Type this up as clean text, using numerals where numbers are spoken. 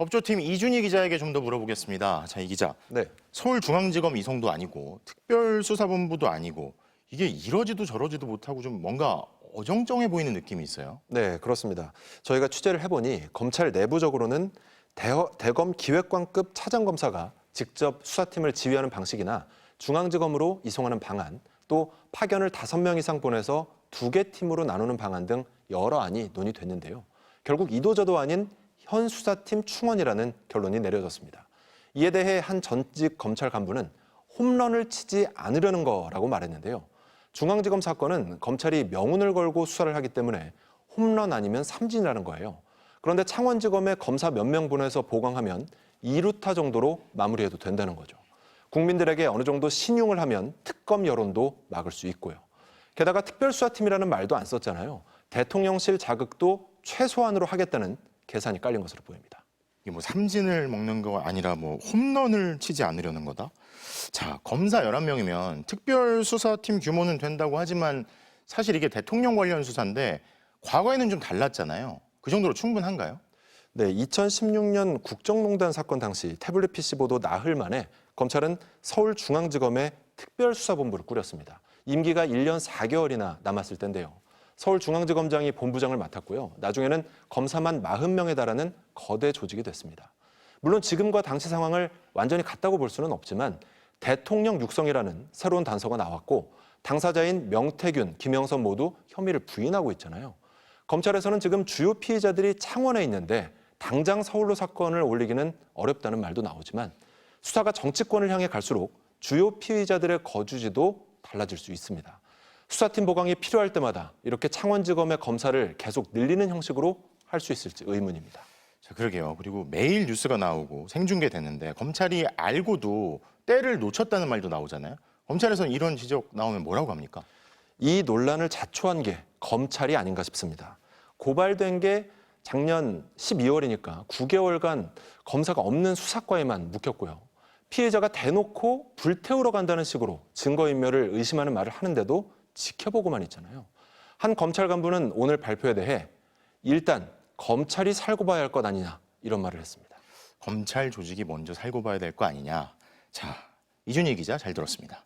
법조팀 이준희 기자에게 좀 더 물어보겠습니다. 자, 이 기자. 네. 서울중앙지검 이송도 아니고 특별수사본부도 아니고 이게 이러지도 저러지도 못하고 좀 뭔가 어정쩡해 보이는 느낌이 있어요. 네, 그렇습니다. 저희가 취재를 해보니 검찰 내부적으로는 대검 기획관급 차장검사가 직접 수사팀을 지휘하는 방식이나 중앙지검으로 이송하는 방안, 또 파견을 5명 이상 보내서 2개 팀으로 나누는 방안 등 여러 안이 논의됐는데요. 결국 이도저도 아닌 현 수사팀 충원이라는 결론이 내려졌습니다. 이에 대해 한 전직 검찰 간부는 홈런을 치지 않으려는 거라고 말했는데요. 중앙지검 사건은 검찰이 명운을 걸고 수사를 하기 때문에 홈런 아니면 삼진이라는 거예요. 그런데 창원지검에 검사 몇 명 보내서 보강하면 2루타 정도로 마무리해도 된다는 거죠. 국민들에게 어느 정도 신용을 하면 특검 여론도 막을 수 있고요. 게다가 특별수사팀이라는 말도 안 썼잖아요. 대통령실 자극도 최소한으로 하겠다는 계산이 깔린 것으로 보입니다. 이게 뭐 삼진을 먹는 거 아니라 뭐 홈런을 치지 않으려는 거다? 자, 검사 11명이면 특별수사팀 규모는 된다고 하지만 사실 이게 대통령 관련 수사인데 과거에는 좀 달랐잖아요. 그 정도로 충분한가요? 네, 2016년 국정농단 사건 당시 태블릿 PC 보도 나흘 만에 검찰은 서울중앙지검에 특별수사본부를 꾸렸습니다. 임기가 1년 4개월이나 남았을 텐데요. 서울중앙지검장이 본부장을 맡았고요. 나중에는 검사만 40명에 달하는 거대 조직이 됐습니다. 물론 지금과 당시 상황을 완전히 같다고 볼 수는 없지만 대통령 육성이라는 새로운 단서가 나왔고 당사자인 명태균, 김영선 모두 혐의를 부인하고 있잖아요. 검찰에서는 지금 주요 피의자들이 창원에 있는데 당장 서울로 사건을 올리기는 어렵다는 말도 나오지만 수사가 정치권을 향해 갈수록 주요 피의자들의 거주지도 달라질 수 있습니다. 수사팀 보강이 필요할 때마다 이렇게 창원지검의 검사를 계속 늘리는 형식으로 할 수 있을지 의문입니다. 자, 그러게요. 그리고 매일 뉴스가 나오고 생중계되는데 검찰이 알고도 때를 놓쳤다는 말도 나오잖아요. 검찰에서는 이런 지적 나오면 뭐라고 합니까? 이 논란을 자초한 게 검찰이 아닌가 싶습니다. 고발된 게 작년 12월이니까 9개월간 검사가 없는 수사과에만 묵혔고요. 피해자가 대놓고 불태우러 간다는 식으로 증거인멸을 의심하는 말을 하는데도 지켜보고만 있잖아요. 한 검찰 간부는 오늘 발표에 대해 일단 검찰이 살고 봐야 할 것 아니냐 이런 말을 했습니다. 검찰 조직이 먼저 살고 봐야 될 거 아니냐. 자, 이준희 기자 잘 들었습니다.